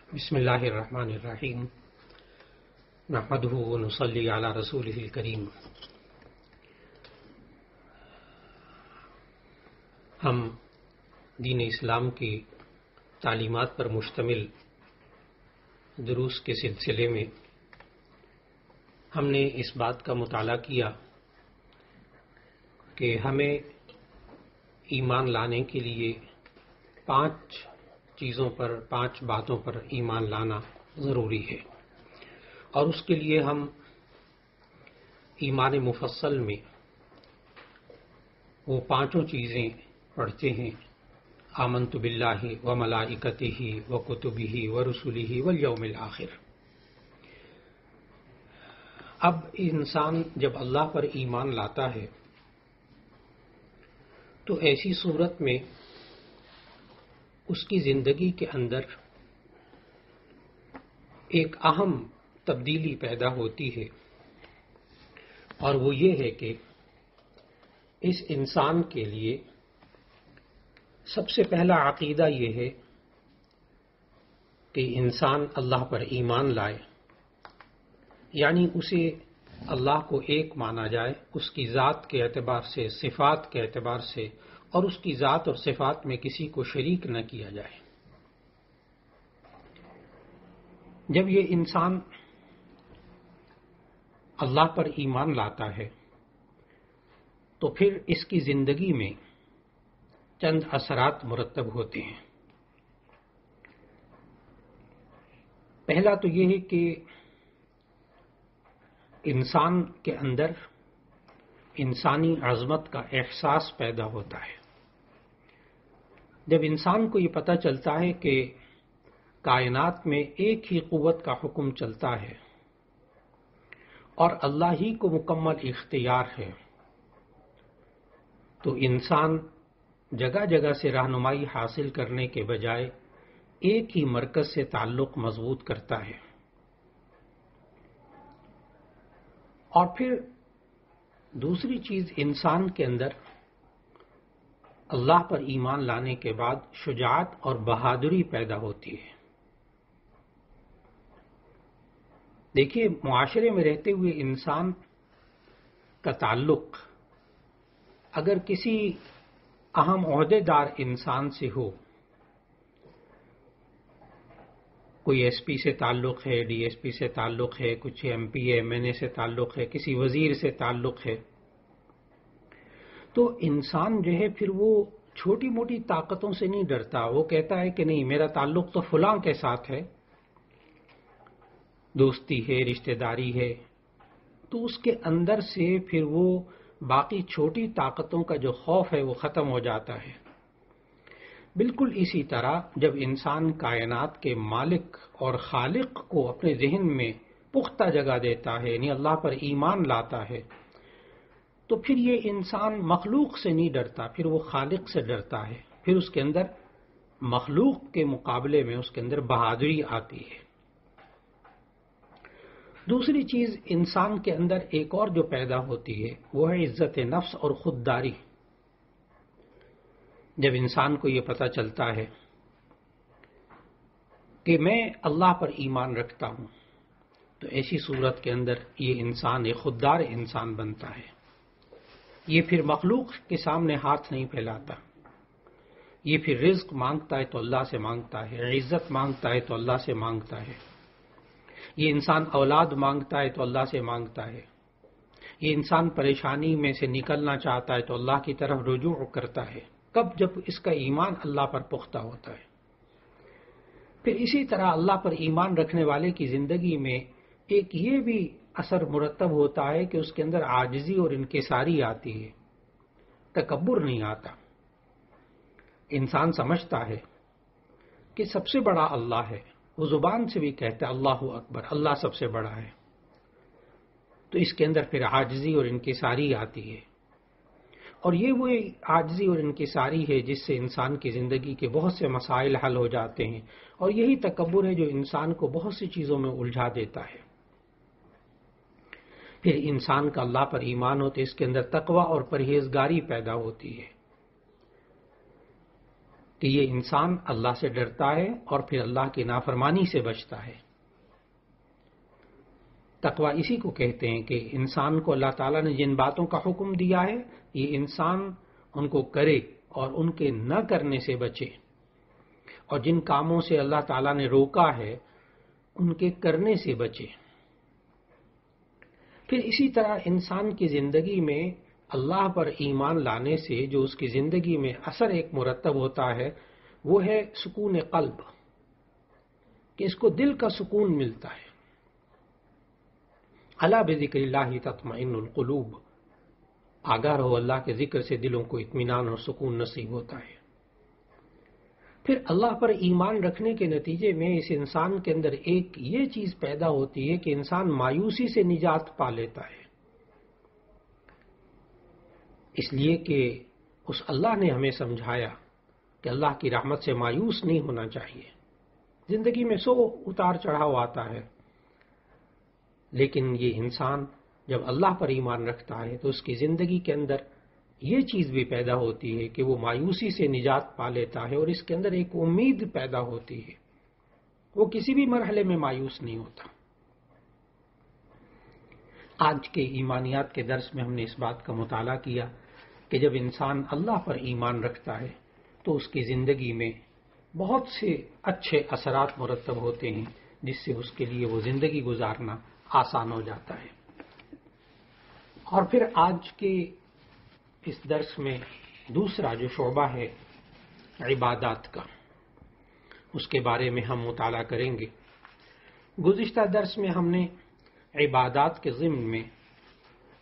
بسم اللہ الرحمن الرحیم نحمدہ ونصلی علی رسولہ الکریم۔ ہم دین اسلام کی تعلیمات پر مشتمل دروس کے سلسلے میں ہم نے اس بات کا مطالعہ کیا کہ ہمیں ایمان لانے کے لیے 5 چیزوں پر 5 باتوں پر ایمان لانا ضروری ہے، اور اس کے لیے ہم ایمان مفصل میں وہ 5 چیزیں پڑھتے ہیں: آمنت باللہ و ملائکتہ و کتبہ و رسلہ والیوم الآخر۔ اب انسان جب اللہ پر ایمان لاتا ہے تو ایسی صورت میں اس کی زندگی کے اندر ایک اہم تبدیلی پیدا ہوتی ہے، اور وہ یہ ہے کہ اس انسان کے لیے سب سے پہلا عقیدہ یہ ہے کہ انسان اللہ پر ایمان لائے، یعنی اسے اللہ کو ایک مانا جائے، اس کی ذات کے اعتبار سے، صفات کے اعتبار سے، اور اس کی ذات اور صفات میں کسی کو شریک نہ کیا جائے۔ جب یہ انسان اللہ پر ایمان لاتا ہے تو پھر اس کی زندگی میں چند اثرات مرتب ہوتے ہیں۔ پہلا تو یہ ہے کہ انسان کے اندر انسانی عظمت کا احساس پیدا ہوتا ہے۔ جب انسان کو یہ پتہ چلتا ہے کہ کائنات میں ایک ہی قوت کا حکم چلتا ہے اور اللہ ہی کو مکمل اختیار ہے، تو انسان جگہ جگہ سے رہنمائی حاصل کرنے کے بجائے ایک ہی مرکز سے تعلق مضبوط کرتا ہے۔ اور پھر دوسری چیز، انسان کے اندر اللہ پر ایمان لانے کے بعد شجاعت اور بہادری پیدا ہوتی ہے۔ دیکھیے، معاشرے میں رہتے ہوئے انسان کا تعلق اگر کسی اہم عہدے دار انسان سے ہو، کوئی ایس پی سے تعلق ہے، ڈی ایس پی سے تعلق ہے، کچھ ایم پی ایم این اے سے تعلق ہے، کسی وزیر سے تعلق ہے، تو انسان جو ہے پھر وہ چھوٹی موٹی طاقتوں سے نہیں ڈرتا۔ وہ کہتا ہے کہ نہیں، میرا تعلق تو فلاں کے ساتھ ہے، دوستی ہے، رشتہ داری ہے، تو اس کے اندر سے پھر وہ باقی چھوٹی طاقتوں کا جو خوف ہے وہ ختم ہو جاتا ہے۔ بالکل اسی طرح جب انسان کائنات کے مالک اور خالق کو اپنے ذہن میں پختہ جگہ دیتا ہے، یعنی اللہ پر ایمان لاتا ہے، تو پھر یہ انسان مخلوق سے نہیں ڈرتا، پھر وہ خالق سے ڈرتا ہے۔ پھر اس کے اندر مخلوق کے مقابلے میں اس کے اندر بہادری آتی ہے۔ دوسری چیز انسان کے اندر ایک اور جو پیدا ہوتی ہے وہ ہے عزت نفس اور خودداری۔ جب انسان کو یہ پتہ چلتا ہے کہ میں اللہ پر ایمان رکھتا ہوں، تو ایسی صورت کے اندر یہ انسان ایک خوددار انسان بنتا ہے۔ یہ پھر مخلوق کے سامنے ہاتھ نہیں پھیلاتا، یہ پھر رزق مانگتا ہے تو اللہ سے مانگتا ہے، عزت مانگتا ہے تو اللہ سے مانگتا ہے، یہ انسان اولاد مانگتا ہے تو اللہ سے مانگتا ہے، یہ انسان پریشانی میں سے نکلنا چاہتا ہے تو اللہ کی طرف رجوع کرتا ہے، کب؟ جب اس کا ایمان اللہ پر پختہ ہوتا ہے۔ پھر اسی طرح اللہ پر ایمان رکھنے والے کی زندگی میں ایک یہ بھی اثر مرتب ہوتا ہے کہ اس کے اندر عاجزی اور انکساری آتی ہے، تکبر نہیں آتا۔ انسان سمجھتا ہے کہ سب سے بڑا اللہ ہے، وہ زبان سے بھی کہتا ہے اللہ اکبر، اللہ سب سے بڑا ہے، تو اس کے اندر پھر عاجزی اور انکساری آتی ہے، اور یہ وہ عاجزی اور انکساری ہے جس سے انسان کی زندگی کے بہت سے مسائل حل ہو جاتے ہیں، اور یہی تکبر ہے جو انسان کو بہت سی چیزوں میں الجھا دیتا ہے۔ پھر انسان کا اللہ پر ایمان ہوتے اس کے اندر تقوی اور پرہیزگاری پیدا ہوتی ہے۔ کہ یہ انسان اللہ سے ڈرتا ہے اور پھر اللہ کی نافرمانی سے بچتا ہے۔ تقویٰ اسی کو کہتے ہیں کہ انسان کو اللہ تعالیٰ نے جن باتوں کا حکم دیا ہے یہ انسان ان کو کرے اور ان کے نہ کرنے سے بچے، اور جن کاموں سے اللہ تعالیٰ نے روکا ہے ان کے کرنے سے بچے۔ پھر اسی طرح انسان کی زندگی میں اللہ پر ایمان لانے سے جو اس کی زندگی میں اثر ایک مرتب ہوتا ہے وہ ہے سکون قلب، کہ اس کو دل کا سکون ملتا ہے۔ الا بذکر اللہ تطمئن القلوب، آگاہ رہو اللہ کے ذکر سے دلوں کو اطمینان اور سکون نصیب ہوتا ہے۔ پھر اللہ پر ایمان رکھنے کے نتیجے میں اس انسان کے اندر ایک یہ چیز پیدا ہوتی ہے کہ انسان مایوسی سے نجات پا لیتا ہے، اس لیے کہ اس اللہ نے ہمیں سمجھایا کہ اللہ کی رحمت سے مایوس نہیں ہونا چاہیے۔ زندگی میں سو اتار چڑھاؤ آتا ہے، لیکن یہ انسان جب اللہ پر ایمان رکھتا ہے تو اس کی زندگی کے اندر یہ چیز بھی پیدا ہوتی ہے کہ وہ مایوسی سے نجات پا لیتا ہے، اور اس کے اندر ایک امید پیدا ہوتی ہے، وہ کسی بھی مرحلے میں مایوس نہیں ہوتا۔ آج کے ایمانیات کے درس میں ہم نے اس بات کا مطالعہ کیا کہ جب انسان اللہ پر ایمان رکھتا ہے تو اس کی زندگی میں بہت سے اچھے اثرات مرتب ہوتے ہیں، جس سے اس کے لیے وہ زندگی گزارنا آسان ہو جاتا ہے۔ اور پھر آج کے اس درس میں دوسرا جو شعبہ ہے عبادات کا، اس کے بارے میں ہم مطالعہ کریں گے۔ گزشتہ درس میں ہم نے عبادات کے ضمن میں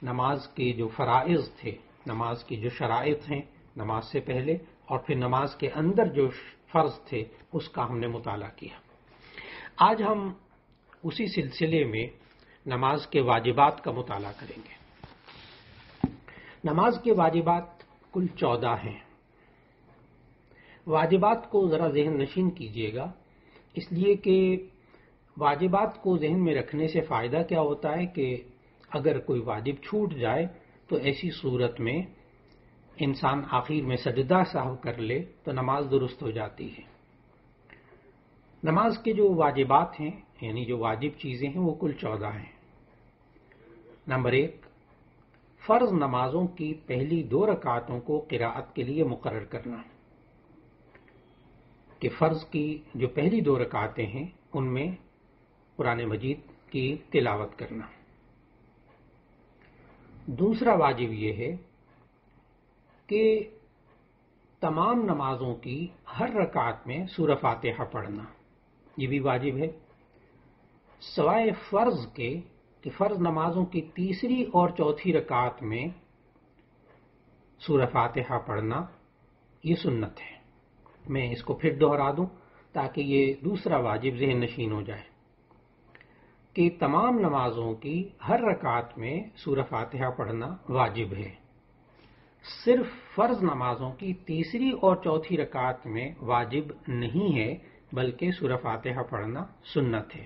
نماز کے جو فرائض تھے، نماز کی جو شرائط ہیں نماز سے پہلے، اور پھر نماز کے اندر جو فرض تھے اس کا ہم نے مطالعہ کیا۔ آج ہم اسی سلسلے میں نماز کے واجبات کا مطالعہ کریں گے۔ نماز کے واجبات کل 14 ہیں۔ واجبات کو ذرا ذہن نشین کیجیے گا، اس لیے کہ واجبات کو ذہن میں رکھنے سے فائدہ کیا ہوتا ہے کہ اگر کوئی واجب چھوٹ جائے تو ایسی صورت میں انسان آخر میں سجدہ سہو کر لے تو نماز درست ہو جاتی ہے۔ نماز کے جو واجبات ہیں یعنی جو واجب چیزیں ہیں وہ کل 14 ہیں۔ نمبر 1، فرض نمازوں کی پہلی 2 رکعتوں کو قراءت کے لیے مقرر کرنا، کہ فرض کی جو پہلی 2 رکعتیں ہیں ان میں قرآن مجید کی تلاوت کرنا۔ دوسرا واجب یہ ہے کہ تمام نمازوں کی ہر رکعت میں سورہ فاتحہ پڑھنا، یہ بھی واجب ہے، سوائے فرض کے کہ فرض نمازوں کی تیسری اور چوتھی رکعت میں سورہ فاتحہ پڑھنا یہ سنت ہے۔ میں اس کو پھر دہرا دوں تاکہ یہ دوسرا واجب ذہن نشین ہو جائے کہ تمام نمازوں کی ہر رکعت میں سورہ فاتحہ پڑھنا واجب ہے، صرف فرض نمازوں کی تیسری اور چوتھی رکعت میں واجب نہیں ہے بلکہ سورہ فاتحہ پڑھنا سنت ہے۔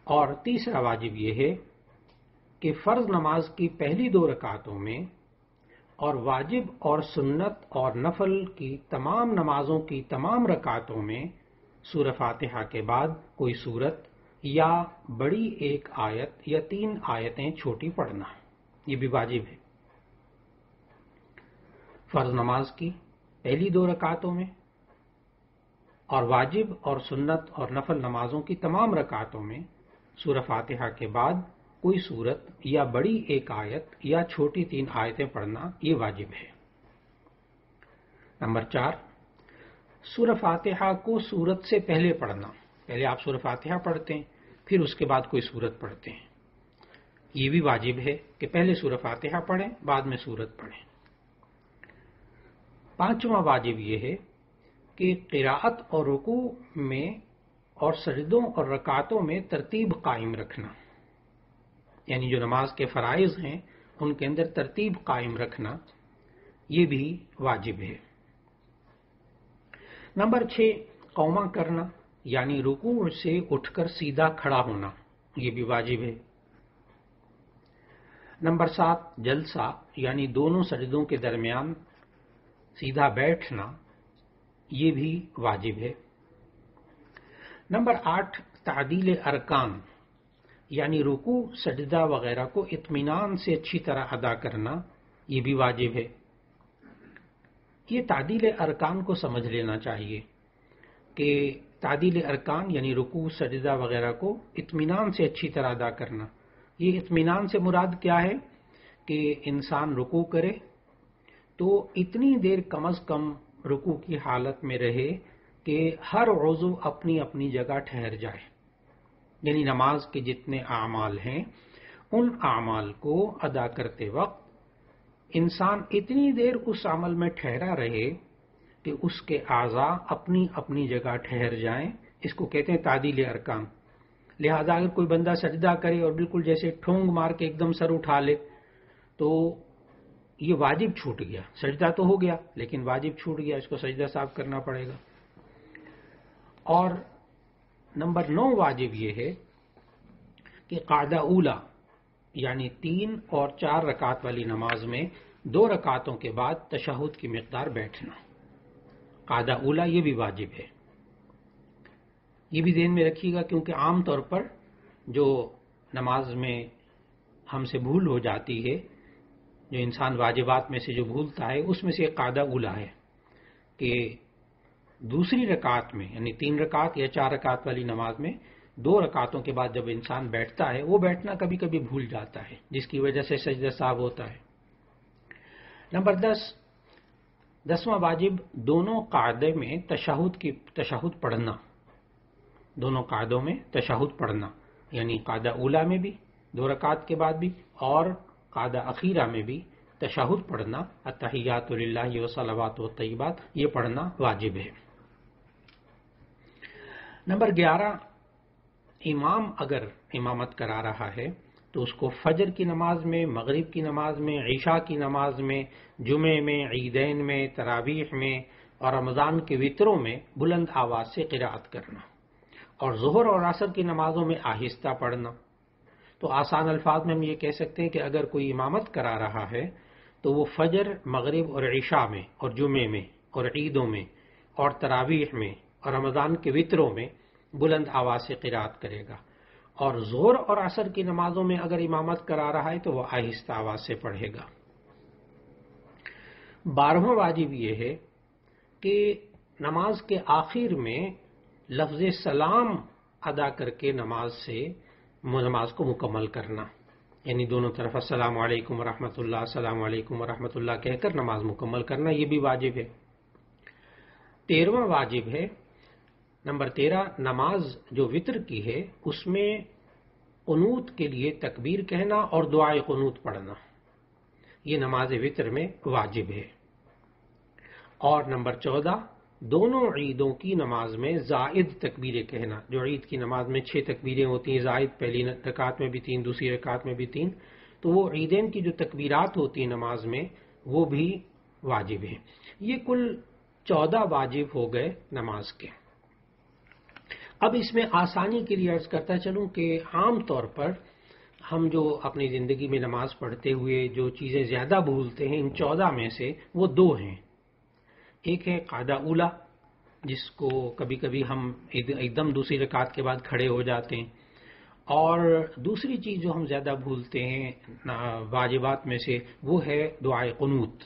اور تیسرا واجب یہ ہے کہ فرض نماز کی پہلی 2 رکعتوں میں اور واجب اور سنت اور نفل کی تمام نمازوں کی تمام رکعتوں میں سورہ فاتحہ کے بعد کوئی سورت یا بڑی ایک آیت یا 3 آیتیں چھوٹی پڑھنا، یہ بھی واجب ہے۔ فرض نماز کی پہلی 2 رکعتوں میں اور واجب اور سنت اور نفل نمازوں کی تمام رکعتوں میں سورہ فاتحہ کے بعد کوئی سورت یا بڑی ایک آیت یا چھوٹی 3 آیتیں پڑھنا یہ واجب ہے۔ نمبر 4، سورہ فاتحہ کو سورت سے پہلے پڑھنا، پہلے آپ سورہ فاتحہ پڑھتے ہیں پھر اس کے بعد کوئی سورت پڑھتے ہیں، یہ بھی واجب ہے کہ پہلے سورہ فاتحہ پڑھیں بعد میں سورت پڑھیں۔ 5واں واجب یہ ہے کہ قراءت اور رکوع میں اور سجدوں اور رکعتوں میں ترتیب قائم رکھنا، یعنی جو نماز کے فرائض ہیں ان کے اندر ترتیب قائم رکھنا یہ بھی واجب ہے۔ نمبر 6، قومہ کرنا یعنی رکوع سے اٹھ کر سیدھا کھڑا ہونا، یہ بھی واجب ہے۔ نمبر 7، جلسہ یعنی دونوں سجدوں کے درمیان سیدھا بیٹھنا یہ بھی واجب ہے۔ نمبر 8 تعدیل ارکان، یعنی رکوع سجدہ وغیرہ کو اطمینان سے اچھی طرح ادا کرنا یہ بھی واجب ہے۔ یہ تعدیل ارکان کو سمجھ لینا چاہیے کہ تعدیل ارکان یعنی رکوع سجدہ وغیرہ کو اطمینان سے اچھی طرح ادا کرنا۔ یہ اطمینان سے مراد کیا ہے کہ انسان رکوع کرے تو اتنی دیر کم از کم رکوع کی حالت میں رہے کہ ہر عضو اپنی اپنی جگہ ٹھہر جائے، یعنی نماز کے جتنے اعمال ہیں ان اعمال کو ادا کرتے وقت انسان اتنی دیر اس عمل میں ٹھہرا رہے کہ اس کے اعضاء اپنی اپنی جگہ ٹھہر جائیں، اس کو کہتے ہیں تعدیل ارکان۔ لہذا اگر کوئی بندہ سجدہ کرے اور بالکل جیسے ٹھونگ مار کے ایک دم سر اٹھا لے تو یہ واجب چھوٹ گیا، سجدہ تو ہو گیا لیکن واجب چھوٹ گیا، اس کو سجدہ صاف کرنا پڑے گا۔ اور نمبر 9 واجب یہ ہے کہ قاعدہ اولا یعنی 3 اور 4 رکعت والی نماز میں 2 رکعتوں کے بعد تشہد کی مقدار بیٹھنا، قاعدہ اولا یہ بھی واجب ہے۔ یہ بھی ذہن میں رکھیے گا کیونکہ عام طور پر جو نماز میں ہم سے بھول ہو جاتی ہے، جو انسان واجبات میں سے جو بھولتا ہے اس میں سے ایک قاعدہ اولا ہے کہ دوسری رکعت میں یعنی 3 رکعت یا 4 رکعت والی نماز میں 2 رکعتوں کے بعد جب انسان بیٹھتا ہے وہ بیٹھنا کبھی کبھی بھول جاتا ہے، جس کی وجہ سے سجدہ سہو ہوتا ہے۔ نمبر 10واں واجب دونوں قاعدے میں تشہد پڑھنا، دونوں قاعدوں میں تشہد پڑھنا، یعنی قاعدہ اولا میں بھی 2 رکعت کے بعد بھی اور قاعدہ اخیرہ میں بھی تشہد پڑھنا، التحیات للہ والصلوات والطیبات، یہ پڑھنا واجب ہے۔ نمبر 11 امام اگر امامت کرا رہا ہے تو اس کو فجر کی نماز میں، مغرب کی نماز میں، عشاء کی نماز میں، جمعے میں، عیدین میں، تراویح میں اور رمضان کے وطروں میں بلند آواز سے قرأت کرنا، اور ظہر اور عصر کی نمازوں میں آہستہ پڑھنا۔ تو آسان الفاظ میں ہم یہ کہہ سکتے ہیں کہ اگر کوئی امامت کرا رہا ہے تو وہ فجر، مغرب اور عشاء میں اور جمعے میں اور عیدوں میں اور تراویح میں اور رمضان کے وطروں میں بلند آواز سے قرأت کرے گا، اور ظہر اور عصر کی نمازوں میں اگر امامت کرا رہا ہے تو وہ آہستہ آواز سے پڑھے گا۔ 12واں واجب یہ ہے کہ نماز کے آخر میں لفظ سلام ادا کر کے نماز کو مکمل کرنا، یعنی دونوں طرف السلام علیکم ورحمۃ اللہ، السلام علیکم ورحمۃ اللہ کہہ کر نماز مکمل کرنا، یہ بھی واجب ہے۔ 13واں واجب ہے، نمبر 13 نماز جو وطر کی ہے اس میں قنوت کے لیے تکبیر کہنا اور دعائے قنوت پڑھنا، یہ نماز وطر میں واجب ہے۔ اور نمبر 14 دونوں عیدوں کی نماز میں زائد تکبیریں کہنا، جو عید کی نماز میں 6 تکبیریں ہوتی ہیں زائد، پہلی رکعت میں بھی 3، دوسری رکعت میں بھی 3، تو وہ عیدین کی جو تکبیرات ہوتی ہیں نماز میں وہ بھی واجب ہیں۔ یہ کل 14 واجب ہو گئے نماز کے۔ اب اس میں آسانی کے لیے عرض کرتا چلوں کہ عام طور پر ہم جو اپنی زندگی میں نماز پڑھتے ہوئے جو چیزیں زیادہ بھولتے ہیں ان 14 میں سے وہ 2 ہیں۔ ایک ہے قاعدہ اولا، جس کو کبھی کبھی ہم ایک دم دوسری رکعت کے بعد کھڑے ہو جاتے ہیں، اور دوسری چیز جو ہم زیادہ بھولتے ہیں واجبات میں سے وہ ہے دعائے قنوت،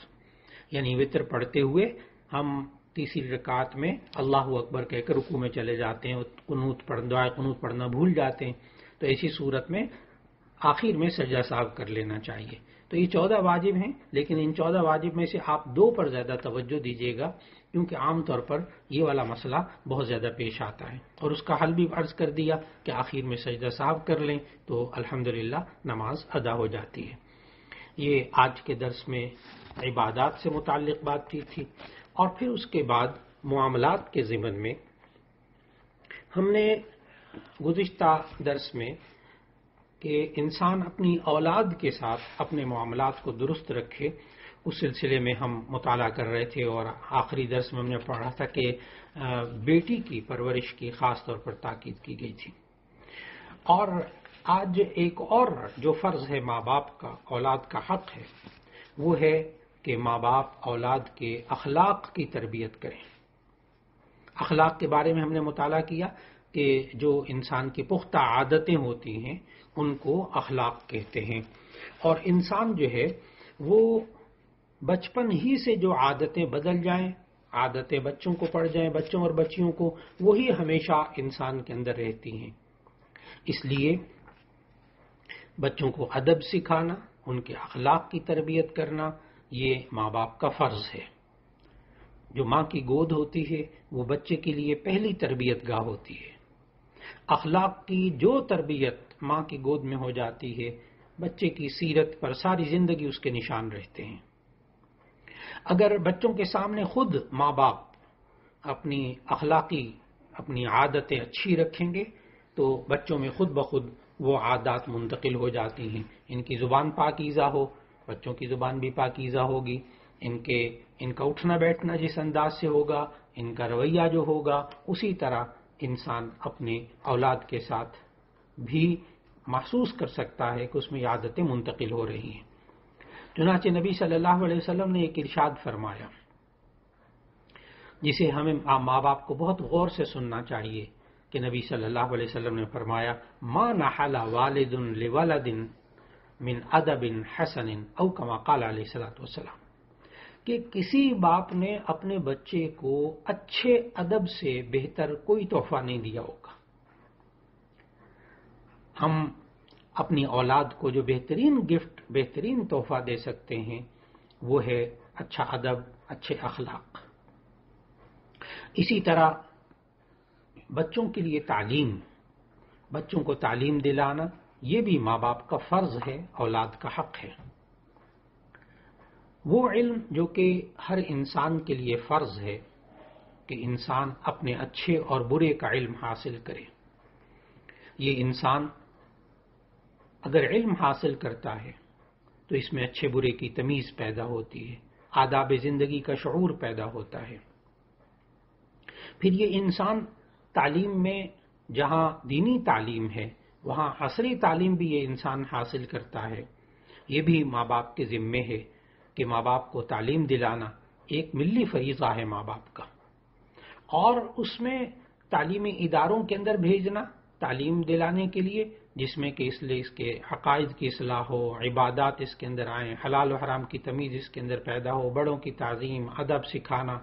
یعنی وطر پڑھتے ہوئے ہم تیسری رکعت میں اللہ اکبر کہہ کر رکوع میں چلے جاتے ہیں اور دعائے قنوت پڑھنا بھول جاتے ہیں، تو ایسی صورت میں آخر میں سجدہ سہو کر لینا چاہیے۔ تو یہ 14 واجب ہیں، لیکن ان 14 واجب میں سے آپ 2 پر زیادہ توجہ دیجیے گا کیونکہ عام طور پر یہ والا مسئلہ بہت زیادہ پیش آتا ہے، اور اس کا حل بھی عرض کر دیا کہ آخر میں سجدہ سہو کر لیں تو الحمدللہ نماز ادا ہو جاتی ہے۔ یہ آج کے درس میں عبادات سے متعلق بات کی تھی، اور پھر اس کے بعد معاملات کے ضمن میں ہم نے گزشتہ درس میں کہ انسان اپنی اولاد کے ساتھ اپنے معاملات کو درست رکھے اس سلسلے میں ہم مطالعہ کر رہے تھے، اور آخری درس میں ہم نے پڑھا تھا کہ بیٹی کی پرورش کی خاص طور پر تاکید کی گئی تھی۔ اور آج ایک اور جو فرض ہے ماں باپ کا اولاد کا حق ہے وہ ہے کہ ماں باپ اولاد کے اخلاق کی تربیت کریں۔ اخلاق کے بارے میں ہم نے مطالعہ کیا کہ جو انسان کی پختہ عادتیں ہوتی ہیں ان کو اخلاق کہتے ہیں، اور انسان جو ہے وہ بچپن ہی سے جو عادتیں بدل جائیں، عادتیں بچوں کو پڑ جائیں، بچوں اور بچیوں کو، وہی ہمیشہ انسان کے اندر رہتی ہیں۔ اس لیے بچوں کو ادب سکھانا، ان کے اخلاق کی تربیت کرنا، یہ ماں باپ کا فرض ہے۔ جو ماں کی گود ہوتی ہے وہ بچے کے لیے پہلی تربیت گاہ ہوتی ہے۔ اخلاق کی جو تربیت ماں کی گود میں ہو جاتی ہے، بچے کی سیرت پر ساری زندگی اس کے نشان رہتے ہیں۔ اگر بچوں کے سامنے خود ماں باپ اپنی عادتیں اچھی رکھیں گے تو بچوں میں خود بخود وہ عادات منتقل ہو جاتی ہیں۔ ان کی زبان پاکیزہ ہو، بچوں کی زبان بھی پاکیزہ ہوگی، ان کا اٹھنا بیٹھنا جس انداز سے ہوگا، ان کا رویہ جو ہوگا، اسی طرح انسان اپنے اولاد کے ساتھ بھی محسوس کر سکتا ہے کہ اس میں عادتیں منتقل ہو رہی ہیں۔ چنانچہ نبی صلی اللہ علیہ وسلم نے ایک ارشاد فرمایا جسے ہمیں ماں باپ کو بہت غور سے سننا چاہیے، کہ نبی صلی اللہ علیہ وسلم نے فرمایا ما نحل والد لولد من ادب حسن او کما قال علیہ الصلوۃ والسلام، کہ کسی باپ نے اپنے بچے کو اچھے ادب سے بہتر کوئی تحفہ نہیں دیا ہوگا۔ ہم اپنی اولاد کو جو بہترین گفٹ، بہترین تحفہ دے سکتے ہیں وہ ہے اچھا ادب، اچھے اخلاق۔ اسی طرح بچوں کے لیے تعلیم، بچوں کو تعلیم دلانا، یہ بھی ماں باپ کا فرض ہے، اولاد کا حق ہے۔ وہ علم جو کہ ہر انسان کے لیے فرض ہے کہ انسان اپنے اچھے اور برے کا علم حاصل کرے۔ یہ انسان اگر علم حاصل کرتا ہے تو اس میں اچھے برے کی تمیز پیدا ہوتی ہے، آداب زندگی کا شعور پیدا ہوتا ہے۔ پھر یہ انسان تعلیم میں جہاں دینی تعلیم ہے وہاں عصری تعلیم بھی یہ انسان حاصل کرتا ہے۔ یہ بھی ماں باپ کے ذمے ہے کہ ماں باپ کو تعلیم دلانا ایک ملی فریضہ ہے ماں باپ کا، اور اس میں تعلیمی اداروں کے اندر بھیجنا تعلیم دلانے کے لیے، جس میں کہ اس لیے اس کے عقائد کی اصلاح ہو، عبادات اس کے اندر آئیں، حلال و حرام کی تمیز اس کے اندر پیدا ہو، بڑوں کی تعظیم، ادب سکھانا،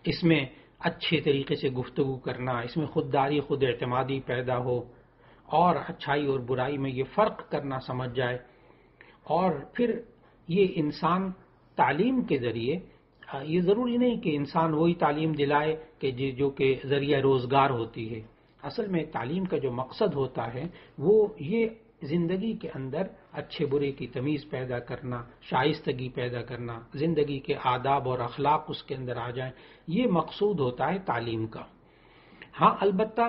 اس میں اچھے طریقے سے گفتگو کرنا، اس میں خودداری، خود اعتمادی پیدا ہو، اور اچھائی اور برائی میں یہ فرق کرنا سمجھ جائے۔ اور پھر یہ انسان تعلیم کے ذریعے، یہ ضروری نہیں کہ انسان وہی تعلیم دلائے کہ جو کہ ذریعہ روزگار ہوتی ہے۔ اصل میں تعلیم کا جو مقصد ہوتا ہے وہ یہ زندگی کے اندر اچھے برے کی تمیز پیدا کرنا، شائستگی پیدا کرنا، زندگی کے آداب اور اخلاق اس کے اندر آ جائیں، یہ مقصود ہوتا ہے تعلیم کا۔ ہاں البتہ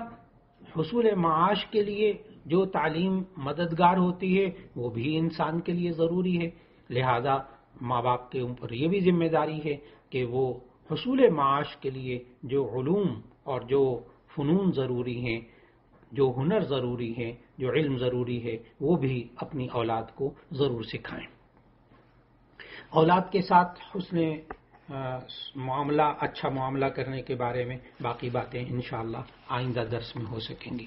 حصول معاش کے لیے جو تعلیم مددگار ہوتی ہے وہ بھی انسان کے لیے ضروری ہے، لہذا ماں باپ کے اوپر یہ بھی ذمہ داری ہے کہ وہ حصول معاش کے لیے جو علوم اور جو فنون ضروری ہیں، جو ہنر ضروری ہے، جو علم ضروری ہے، وہ بھی اپنی اولاد کو ضرور سکھائیں۔ اولاد کے ساتھ حسن معاملہ، اچھا معاملہ کرنے کے بارے میں باقی باتیں انشاءاللہ آئندہ درس میں ہو سکیں گی۔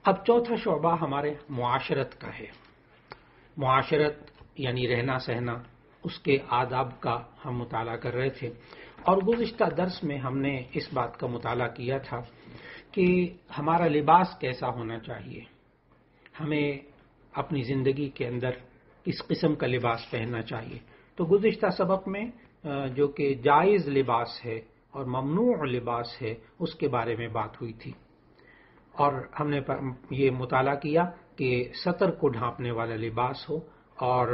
اب چوتھا شعبہ ہمارے معاشرت کا ہے۔ معاشرت یعنی رہنا سہنا، اس کے آداب کا ہم مطالعہ کر رہے تھے، اور گزشتہ درس میں ہم نے اس بات کا مطالعہ کیا تھا کہ ہمارا لباس کیسا ہونا چاہیے، ہمیں اپنی زندگی کے اندر کس قسم کا لباس پہننا چاہیے۔ تو گزشتہ سبق میں جو کہ جائز لباس ہے اور ممنوع لباس ہے اس کے بارے میں بات ہوئی تھی، اور ہم نے یہ مطالعہ کیا کہ سطر کو ڈھانپنے والا لباس ہو، اور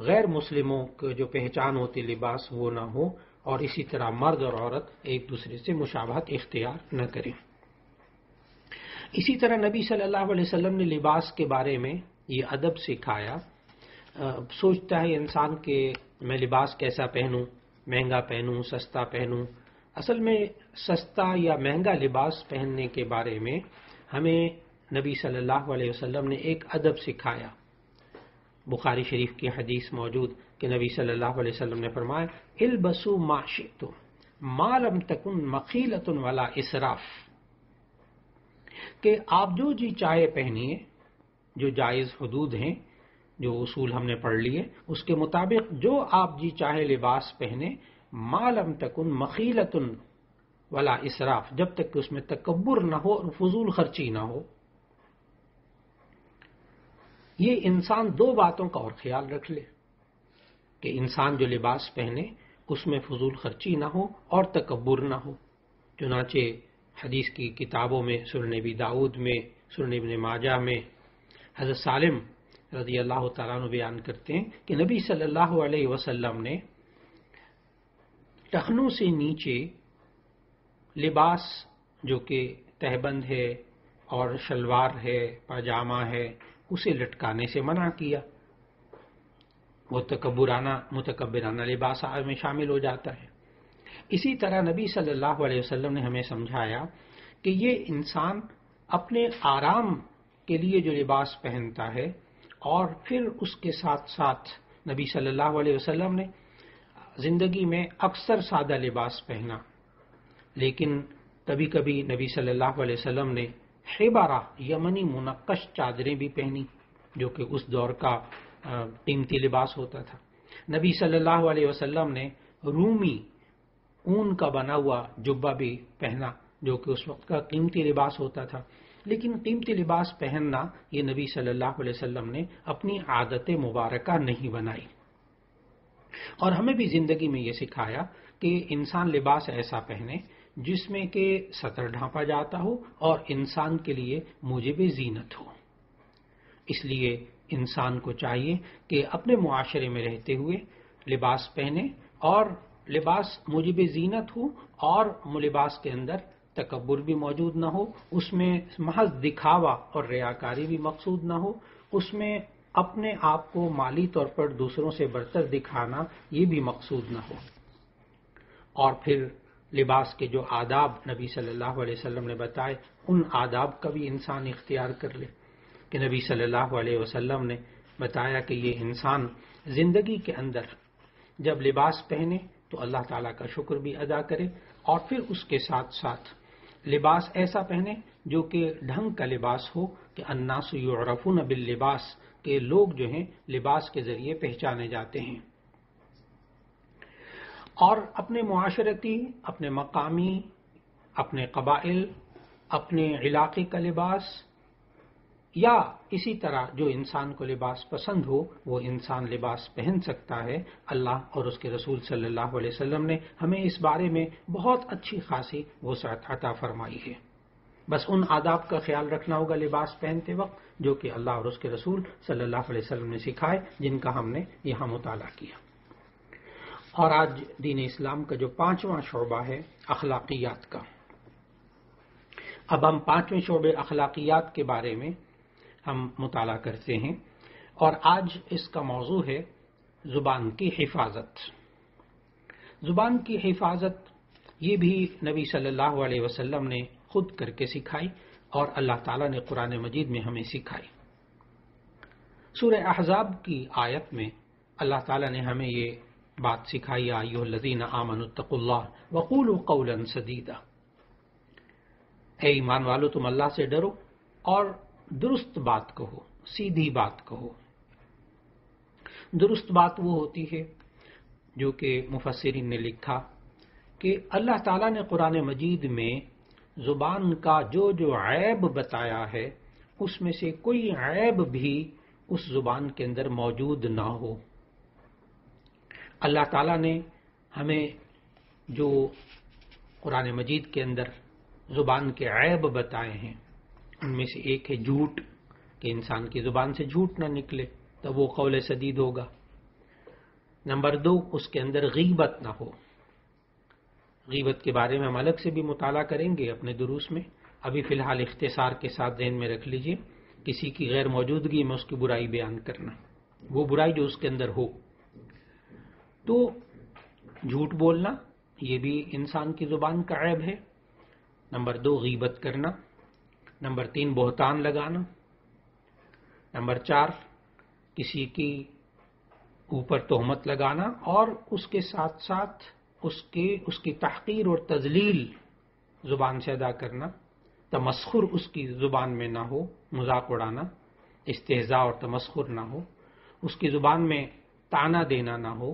غیر مسلموں کو جو پہچان ہوتی لباس وہ نہ ہو، اور اسی طرح مرد اور عورت ایک دوسرے سے مشابہت اختیار نہ کریں۔ اسی طرح نبی صلی اللہ علیہ وسلم نے لباس کے بارے میں یہ ادب سکھایا۔ سوچتا ہے انسان کہ میں لباس کیسا پہنوں، مہنگا پہنوں، سستا پہنوں۔ اصل میں سستا یا مہنگا لباس پہننے کے بارے میں ہمیں نبی صلی اللہ علیہ وسلم نے ایک ادب سکھایا۔ بخاری شریف کی حدیث موجود کہ نبی صلی اللہ علیہ وسلم نے فرمایا البسوا ما شئتم ما لم تکن مخیلۃ ولا اسراف، کہ آپ جو جی چاہے پہنیے، جو جائز حدود ہیں، جو اصول ہم نے پڑھ لیے، اس کے مطابق جو آپ جی چاہے لباس پہنے، ما لم تکن مخیلۃ ولا اسراف، جب تک کہ اس میں تکبر نہ ہو اور فضول خرچی نہ ہو۔ یہ انسان دو باتوں کا اور خیال رکھ لے کہ انسان جو لباس پہنے اس میں فضول خرچی نہ ہو اور تکبر نہ ہو۔ چنانچہ حدیث کی کتابوں میں سنن ابی داؤد میں، سنن ابن ماجہ میں حضرت سالم رضی اللہ تعالیٰ عنہ بیان کرتے ہیں کہ نبی صلی اللہ علیہ وسلم نے ٹخنوں سے نیچے لباس جو کہ تہبند ہے اور شلوار ہے، پاجامہ ہے، اسے لٹکانے سے منع کیا۔ وہ متکبرانہ لباس میں شامل ہو جاتا ہے۔ اسی طرح نبی صلی اللہ علیہ وسلم نے ہمیں سمجھایا کہ یہ انسان اپنے آرام کے لیے جو لباس پہنتا ہے، اور پھر اس کے ساتھ ساتھ نبی صلی اللہ علیہ وسلم نے زندگی میں اکثر سادہ لباس پہنا، لیکن کبھی کبھی نبی صلی اللہ علیہ وسلم نے حبارہ یمنی منقش چادریں بھی پہنی، جو کہ اس دور کا قیمتی لباس ہوتا تھا۔ نبی صلی اللہ علیہ وسلم نے رومی اون کا بنا ہوا جبہ بھی پہنا، جو کہ اس وقت کا قیمتی لباس ہوتا تھا۔ لیکن قیمتی لباس پہننا یہ نبی صلی اللہ علیہ وسلم نے اپنی عادت مبارکہ نہیں بنائی، اور ہمیں بھی زندگی میں یہ سکھایا کہ انسان لباس ایسا پہنے جس میں کہ سطر ڈھانپا جاتا ہو اور انسان کے لیے موجب زینت ہو۔ اس لیے انسان کو چاہیے کہ اپنے معاشرے میں رہتے ہوئے لباس پہنے، اور لباس موجب زینت ہو، اور لباس کے اندر تکبر بھی موجود نہ ہو، اس میں محض دکھاوا اور ریاکاری بھی مقصود نہ ہو، اس میں اپنے آپ کو مالی طور پر دوسروں سے برتر دکھانا یہ بھی مقصود نہ ہو۔ اور پھر لباس کے جو آداب نبی صلی اللہ علیہ وسلم نے بتائے، ان آداب کا بھی انسان اختیار کر لے، کہ نبی صلی اللہ علیہ وسلم نے بتایا کہ یہ انسان زندگی کے اندر جب لباس پہنے تو اللہ تعالیٰ کا شکر بھی ادا کرے، اور پھر اس کے ساتھ ساتھ لباس ایسا پہنے جو کہ ڈھنگ کا لباس ہو، کہ الناس یعرفون باللباس، کہ لوگ جو ہیں لباس کے ذریعے پہچانے جاتے ہیں۔ اور اپنے معاشرتی، اپنے مقامی، اپنے قبائل، اپنے علاقے کا لباس، یا اسی طرح جو انسان کو لباس پسند ہو وہ انسان لباس پہن سکتا ہے۔ اللہ اور اس کے رسول صلی اللہ علیہ وسلم نے ہمیں اس بارے میں بہت اچھی خاصی وسعت عطا فرمائی ہے۔ بس ان آداب کا خیال رکھنا ہوگا لباس پہنتے وقت جو کہ اللہ اور اس کے رسول صلی اللہ علیہ وسلم نے سکھائے، جن کا ہم نے یہاں مطالعہ کیا۔ اور آج دین اسلام کا جو 5واں شعبہ ہے اخلاقیات کا، اب ہم 5ویں شعبے اخلاقیات کے بارے میں ہم مطالعہ کرتے ہیں، اور آج اس کا موضوع ہے زبان کی حفاظت۔ زبان کی حفاظت یہ بھی نبی صلی اللہ علیہ وسلم نے خود کر کے سکھائی، اور اللہ تعالیٰ نے قرآن مجید میں ہمیں سکھائی۔ سورہ احزاب کی آیت میں اللہ تعالیٰ نے ہمیں یہ بات سکھائی، یا ایھا الذین آمنوا اتقوا اللہ وقولوا قولا سدیدا، اے ایمان والو تم اللہ سے ڈرو اور درست بات کہو، سیدھی بات کہو۔ درست بات وہ ہوتی ہے جو کہ مفسرین نے لکھا کہ اللہ تعالیٰ نے قرآن مجید میں زبان کا جو جو عیب بتایا ہے، اس میں سے کوئی عیب بھی اس زبان کے اندر موجود نہ ہو۔ اللہ تعالیٰ نے ہمیں جو قرآن مجید کے اندر زبان کے عیب بتائے ہیں، ان میں سے ایک ہے جھوٹ، کہ انسان کی زبان سے جھوٹ نہ نکلے تو وہ قول سدید ہوگا۔ نمبر 2، اس کے اندر غیبت نہ ہو۔ غیبت کے بارے میں ہم الگ سے بھی مطالعہ کریں گے اپنے دروس میں، ابھی فی الحال اختصار کے ساتھ ذہن میں رکھ لیجئے، کسی کی غیر موجودگی میں اس کی برائی بیان کرنا، وہ برائی جو اس کے اندر ہو۔ تو جھوٹ بولنا یہ بھی انسان کی زبان کا عیب ہے۔ نمبر 2، غیبت کرنا۔ نمبر 3، بہتان لگانا۔ نمبر 4، کسی کی اوپر تہمت لگانا اور اس کے ساتھ ساتھ اس کی تحقیر اور تذلیل زبان سے ادا کرنا، تمسخر اس کی زبان میں نہ ہو، مذاق اڑانا، استہزاء اور تمسخر نہ ہو، اس کی زبان میں طعنہ دینا نہ ہو،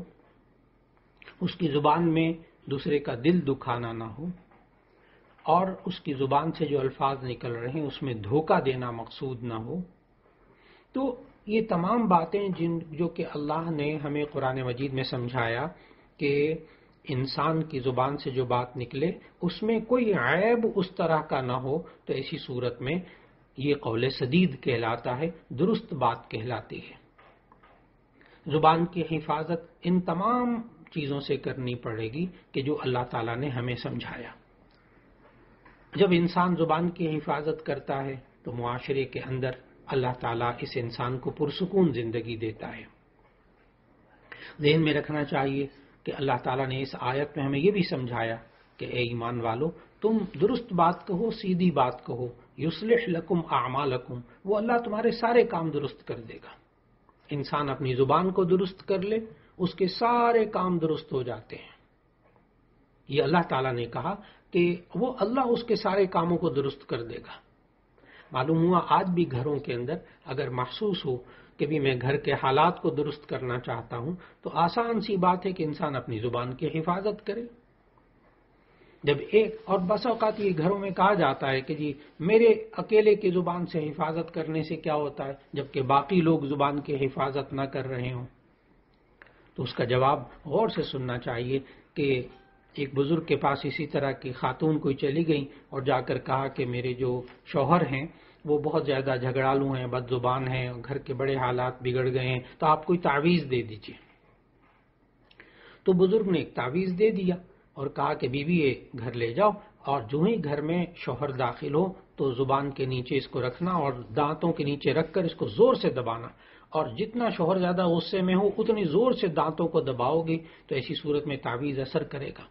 اس کی زبان میں دوسرے کا دل دکھانا نہ ہو، اور اس کی زبان سے جو الفاظ نکل رہے ہیں اس میں دھوکہ دینا مقصود نہ ہو۔ تو یہ تمام باتیں جو کہ اللہ نے ہمیں قرآن مجید میں سمجھایا کہ انسان کی زبان سے جو بات نکلے اس میں کوئی عیب اس طرح کا نہ ہو، تو ایسی صورت میں یہ قول سدید کہلاتا ہے، درست بات کہلاتی ہے۔ زبان کی حفاظت ان تمام چیزوں سے کرنی پڑے گی کہ جو اللہ تعالیٰ نے ہمیں سمجھایا۔ جب انسان زبان کی حفاظت کرتا ہے تو معاشرے کے اندر اللہ تعالیٰ اس انسان کو پرسکون زندگی دیتا ہے۔ ذہن میں رکھنا چاہیے کہ اللہ تعالیٰ نے اس آیت میں ہمیں یہ بھی سمجھایا کہ اے ایمان والو، تم درست بات کہو، سیدھی بات کہو، یصلح لکم اعمالکم، وہ اللہ تمہارے سارے کام درست کر دے گا۔ انسان اپنی زبان کو درست کر لے، اس کے سارے کام درست ہو جاتے ہیں۔ یہ اللہ تعالیٰ نے کہا کہ وہ اللہ اس کے سارے کاموں کو درست کر دے گا۔ معلوم ہوا آج بھی گھروں کے اندر اگر محسوس ہو کہ بھی میں گھر کے حالات کو درست کرنا چاہتا ہوں تو آسان سی بات ہے کہ انسان اپنی زبان کی حفاظت کرے۔ جب اور بس اوقات یہ گھروں میں کہا جاتا ہے کہ جی میرے اکیلے کی زبان سے حفاظت کرنے سے کیا ہوتا ہے جبکہ باقی لوگ زبان کی حفاظت نہ کر رہے ہوں، تو اس کا جواب غور سے سننا چاہیے کہ ایک بزرگ کے پاس اسی طرح کی خاتون کوئی چلی گئی اور جا کر کہا کہ میرے جو شوہر ہیں وہ بہت زیادہ جھگڑالو ہیں، بد زبان ہیں، گھر کے بڑے حالات بگڑ گئے ہیں، تو آپ کوئی تعویذ دے دیجئے۔ تو بزرگ نے ایک تعویذ دے دیا اور کہا کہ بیوی یہ گھر لے جاؤ، اور جو ہی گھر میں شوہر داخل ہو تو زبان کے نیچے اس کو رکھنا اور دانتوں کے نیچے رکھ کر اس کو زور سے دبانا، اور جتنا شوہر زیادہ غصے میں ہو اتنی زور سے دانتوں کو دباؤ گی تو ایسی صورت میں تعویذ اثر کرے گا۔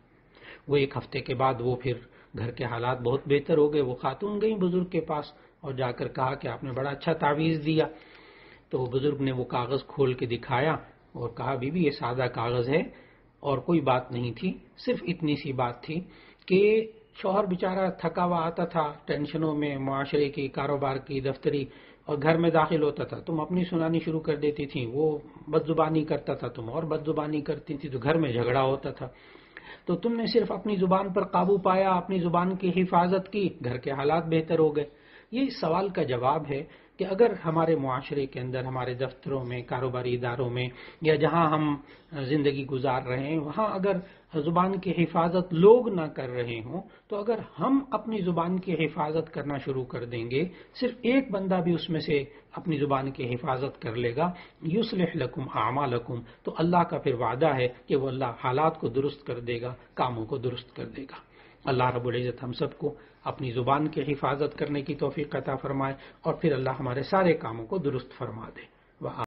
وہ ایک ہفتے کے بعد وہ پھر گھر کے حالات بہت بہتر ہو گئے۔ وہ خاتون گئی بزرگ کے پاس اور جا کر کہا کہ آپ نے بڑا اچھا تعویذ دیا۔ تو بزرگ نے وہ کاغذ کھول کے دکھایا اور کہا بیوی یہ سادہ کاغذ ہے اور کوئی بات نہیں تھی، صرف اتنی سی بات تھی کہ شوہر بیچارہ تھکا ہوا آتا تھا ٹینشنوں میں، معاشرے کی، کاروبار کی، دفتری، اور گھر میں داخل ہوتا تھا، تم اپنی سنانی شروع کر دیتی تھی، وہ بد زبانی کرتا تھا، تم اور بد زبانی کرتی تھی، تو گھر میں جھگڑا ہوتا تھا۔ تو تم نے صرف اپنی زبان پر قابو پایا، اپنی زبان کی حفاظت کی، گھر کے حالات بہتر ہو گئے۔ یہ اس سوال کا جواب ہے کہ اگر ہمارے معاشرے کے اندر، ہمارے دفتروں میں، کاروباری اداروں میں، یا جہاں ہم زندگی گزار رہے ہیں وہاں اگر زبان کی حفاظت لوگ نہ کر رہے ہوں تو اگر ہم اپنی زبان کی حفاظت کرنا شروع کر دیں گے، صرف ایک بندہ بھی اس میں سے اپنی زبان کی حفاظت کر لے گا، یصلح لکم اعمالکم، تو اللہ کا پھر وعدہ ہے کہ وہ اللہ حالات کو درست کر دے گا، کاموں کو درست کر دے گا۔ اللہ رب العزت ہم سب کو اپنی زبان کی حفاظت کرنے کی توفیق عطا فرمائے اور پھر اللہ ہمارے سارے کاموں کو درست فرما دے۔